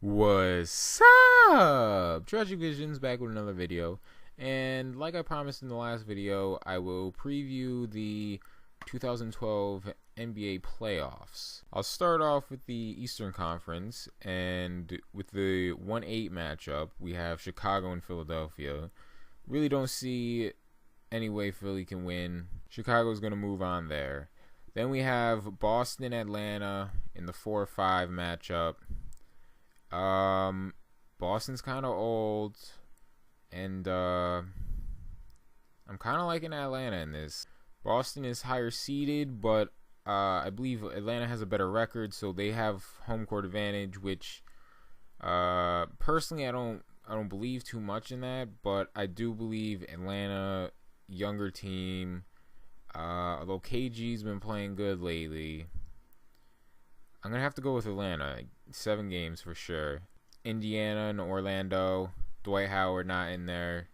What's up? Tragic Visions back with another video. And like I promised in the last video, I will preview the 2012 NBA playoffs. I'll start off with the Eastern Conference, and with the 1-8 matchup, we have Chicago and Philadelphia. Really don't see any way Philly can win. Chicago's going to move on there. Then we have Boston, Atlanta in the 4-5 matchup. Boston's kind of old, and I'm kind of liking Atlanta in this. Boston is higher seeded, but I believe Atlanta has a better record, so they have home court advantage. Which, personally, I don't believe too much in that, but I do believe Atlanta, younger team. Although KG's been playing good lately, I'm gonna have to go with Atlanta. 7 games for sure. Indiana and Orlando. Dwight Howard not in there.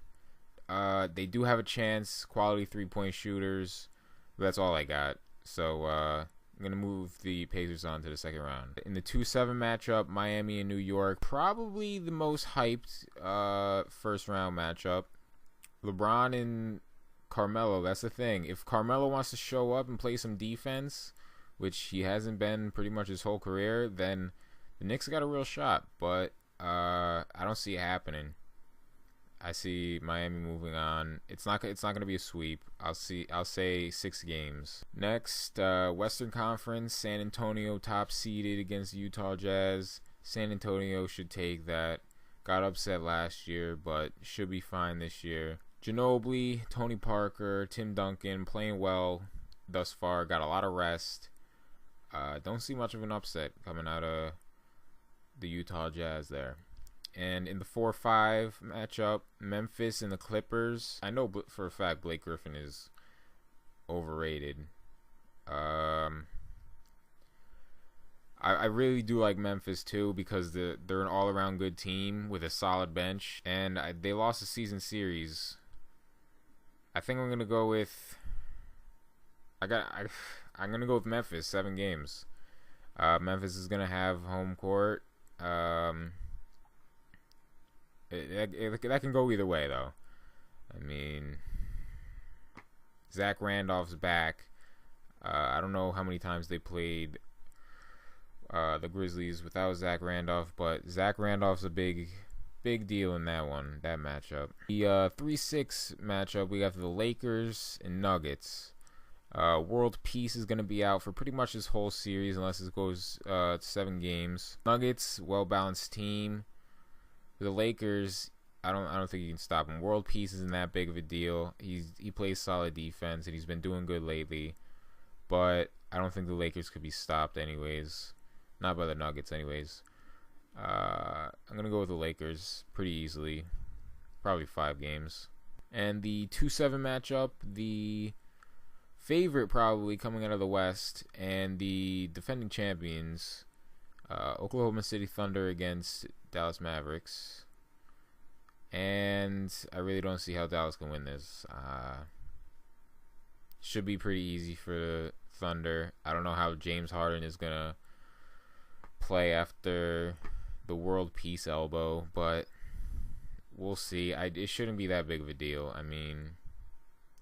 They do have a chance. Quality 3-point shooters. But that's all I got. So I'm gonna move the Pacers on to the second round. In the 2-7 matchup, Miami and New York. Probably the most hyped first round matchup. LeBron and Carmelo. That's the thing. If Carmelo wants to show up and play some defense, which he hasn't been pretty much his whole career, then the Knicks got a real shot. But I don't see it happening. I see Miami moving on. It's not going to be a sweep. I'll say 6 games. Next, Western Conference, San Antonio top seeded against Utah Jazz. San Antonio should take that. Got upset last year, but should be fine this year. Ginobili, Tony Parker, Tim Duncan playing well thus far. Got a lot of rest. Don't see much of an upset coming out of the Utah Jazz there. And in the 4-5 matchup, Memphis and the Clippers. I know for a fact Blake Griffin is overrated. I really do like Memphis too, because they're an all-around good team with a solid bench, and they lost the season series. I think I'm gonna go with. I'm gonna go with Memphis. 7 games. Memphis is gonna have home court. That can go either way, though. I mean, Zach Randolph's back. I don't know how many times they played the Grizzlies without Zach Randolph, but Zach Randolph's a big deal in that matchup. The 3-6 matchup, we got the Lakers and Nuggets. World Peace is going to be out for pretty much this whole series unless it goes 7 games. Nuggets, well-balanced team. The Lakers, I don't think you can stop him. World Peace isn't that big of a deal. He plays solid defense, and he's been doing good lately. But I don't think the Lakers could be stopped anyways. Not by the Nuggets anyways. I'm going to go with the Lakers pretty easily. Probably 5 games. And the 2-7 matchup, the favorite probably coming out of the West and the defending champions, Oklahoma City Thunder against Dallas Mavericks. And I really don't see how Dallas can win this. Should be pretty easy for the Thunder. I don't know how James Harden is going to play after the World Peace elbow, but we'll see. It shouldn't be that big of a deal. I mean,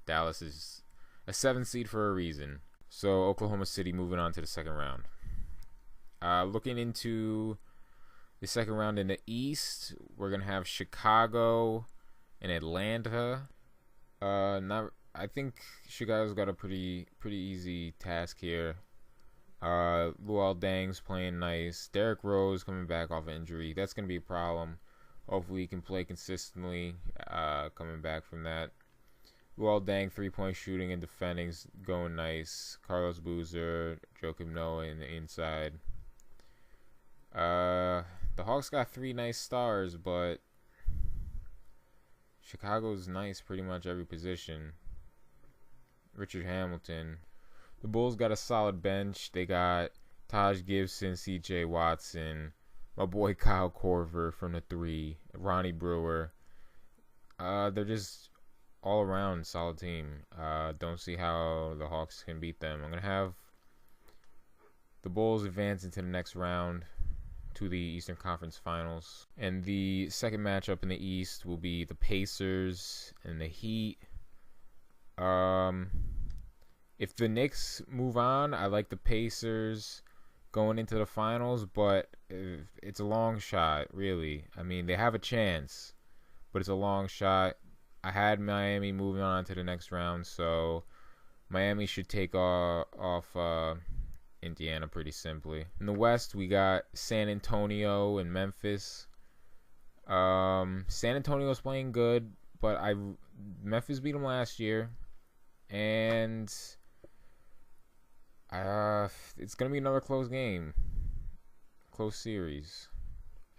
Dallas is a 7 seed for a reason. So Oklahoma City moving on to the second round. Looking into the second round in the East, we're gonna have Chicago and Atlanta. I think Chicago's got a pretty easy task here. Luol Deng's playing nice. Derrick Rose coming back off injury. That's gonna be a problem. Hopefully he can play consistently coming back from that. Luol Deng 3-point shooting and defending's going nice. Carlos Boozer, Joakim Noah in the inside. The Hawks got 3 nice stars, but Chicago's nice pretty much every position. Richard Hamilton. The Bulls got a solid bench. They got Taj Gibson, C.J. Watson, my boy Kyle Korver from the 3, Ronnie Brewer. They're just all around solid team. Don't see how the Hawks can beat them. I'm gonna have the Bulls advance into the next round. to the Eastern Conference Finals. And the second matchup in the East will be the Pacers and the Heat. If the Knicks move on, I like the Pacers going into the finals, but it's a long shot, really. I mean, they have a chance, but it's a long shot. I had Miami moving on to the next round, so Miami should take off Indiana pretty simply. In the West, we got San Antonio and Memphis. San Antonio's playing good, but Memphis beat them last year, and it's gonna be another close game, close series,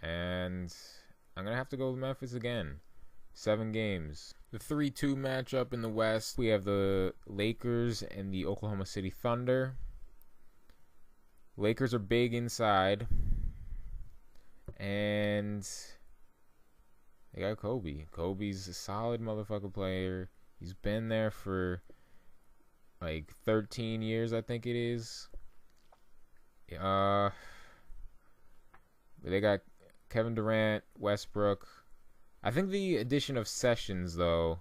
and I'm gonna have to go with Memphis again. 7 games. The 3-2 matchup in the West, we have the Lakers and the Oklahoma City Thunder. Lakers are big inside, and they got Kobe. Kobe's a solid motherfucker player. He's been there for like 13 years, I think it is. They got Kevin Durant, Westbrook. I think the addition of Sessions, though,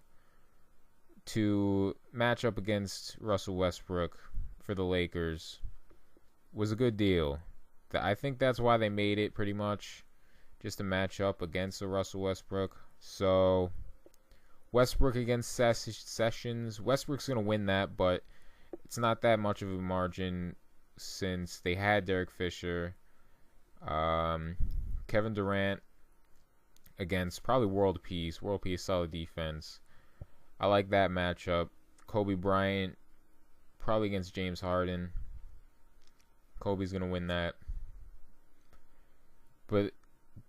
to match up against Russell Westbrook for the Lakers was a good deal. I think that's why they made it, pretty much, just to match up against the Russell Westbrook. So Westbrook against Sessions. Westbrook's going to win that, but it's not that much of a margin since they had Derek Fisher. Kevin Durant against probably World Peace. World Peace, solid defense. I like that matchup. Kobe Bryant probably against James Harden. Kobe's going to win that. But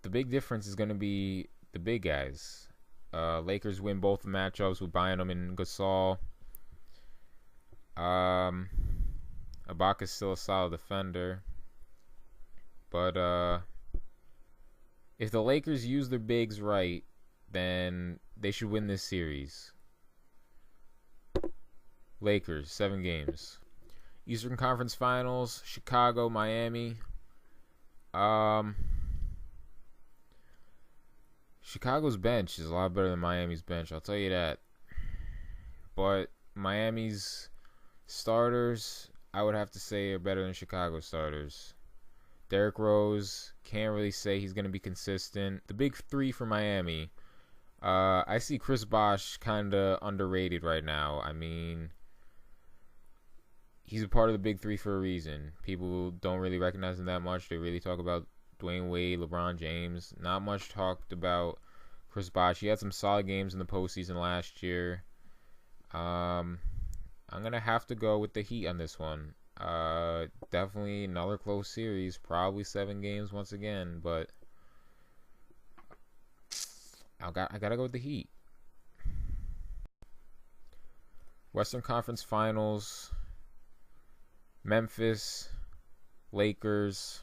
the big difference is going to be the big guys. Lakers win both the matchups with Bynum and Gasol. Ibaka's still a solid defender. But if the Lakers use their bigs right, then they should win this series. Lakers, 7 games. Eastern Conference Finals, Chicago, Miami. Chicago's bench is a lot better than Miami's bench, I'll tell you that. But Miami's starters, I would have to say, are better than Chicago's starters. Derrick Rose, can't really say he's going to be consistent. The big 3 for Miami, I see Chris Bosh kind of underrated right now. I mean, he's a part of the big 3 for a reason. People don't really recognize him that much. They really talk about Dwayne Wade, LeBron James. Not much talked about Chris Bosh. He had some solid games in the postseason last year. I'm going to have to go with the Heat on this one. Definitely another close series. Probably 7 games once again. But I gotta go with the Heat. Western Conference Finals. Memphis, Lakers.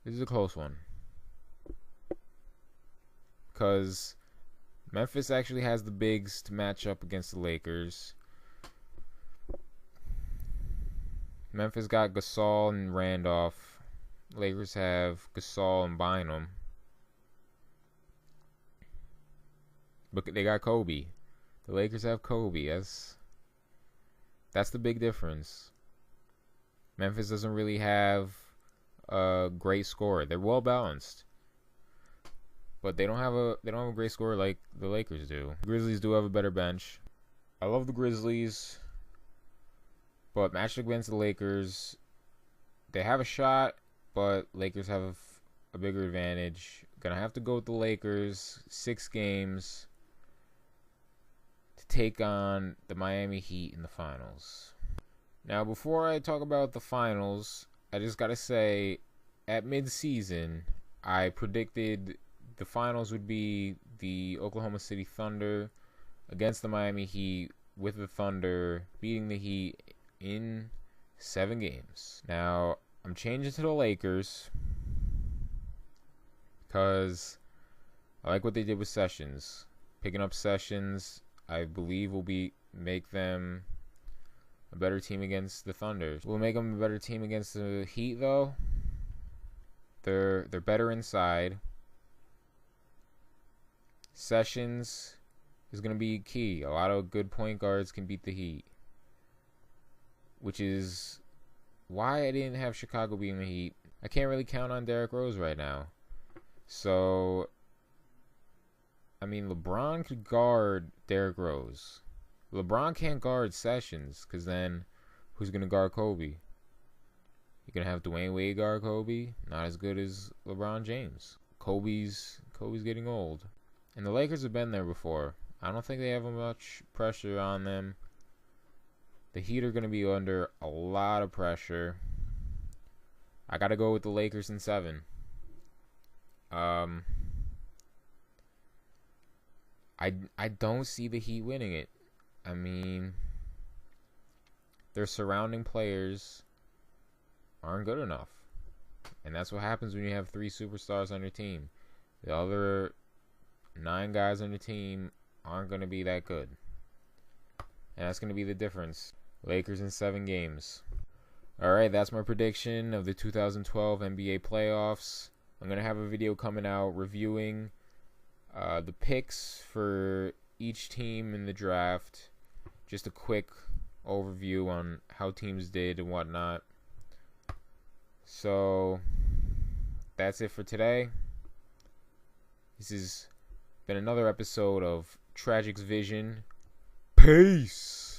This is a close one, because Memphis actually has the bigs to match up against the Lakers. Memphis got Gasol and Randolph. Lakers have Gasol and Bynum. But they got Kobe. The Lakers have Kobe. That's the big difference. Memphis doesn't really have a great scorer. They're well balanced, but they don't have a great scorer like the Lakers do. The Grizzlies do have a better bench. I love the Grizzlies, but matched against the Lakers, they have a shot, but Lakers have a bigger advantage. Gonna have to go with the Lakers. 6 games to take on the Miami Heat in the finals. Now, before I talk about the finals, I just gotta say, at mid-season, I predicted the finals would be the Oklahoma City Thunder against the Miami Heat, with the Thunder beating the Heat in 7 games. Now, I'm changing to the Lakers because I like what they did with Sessions. Picking up Sessions, I believe, will make them a better team against the Thunder. Will make them a better team against the Heat, though. They're better inside. Sessions is going to be key. A lot of good point guards can beat the Heat, which is why I didn't have Chicago beating the Heat. I can't really count on Derrick Rose right now. So, I mean, LeBron could guard Derrick Rose. LeBron can't guard Sessions, because then who's going to guard Kobe? You're going to have Dwayne Wade guard Kobe? Not as good as LeBron James. Kobe's getting old. And the Lakers have been there before. I don't think they have much pressure on them. The Heat are going to be under a lot of pressure. I got to go with the Lakers in 7. I don't see the Heat winning it. I mean, their surrounding players aren't good enough. And that's what happens when you have 3 superstars on your team. The other 9 guys on your team aren't going to be that good. And that's going to be the difference. Lakers in 7 games. Alright, that's my prediction of the 2012 NBA playoffs. I'm going to have a video coming out reviewing the picks for each team in the draft. Just a quick overview on how teams did and whatnot. So, that's it for today. This has been another episode of Tragic's Vision. Peace!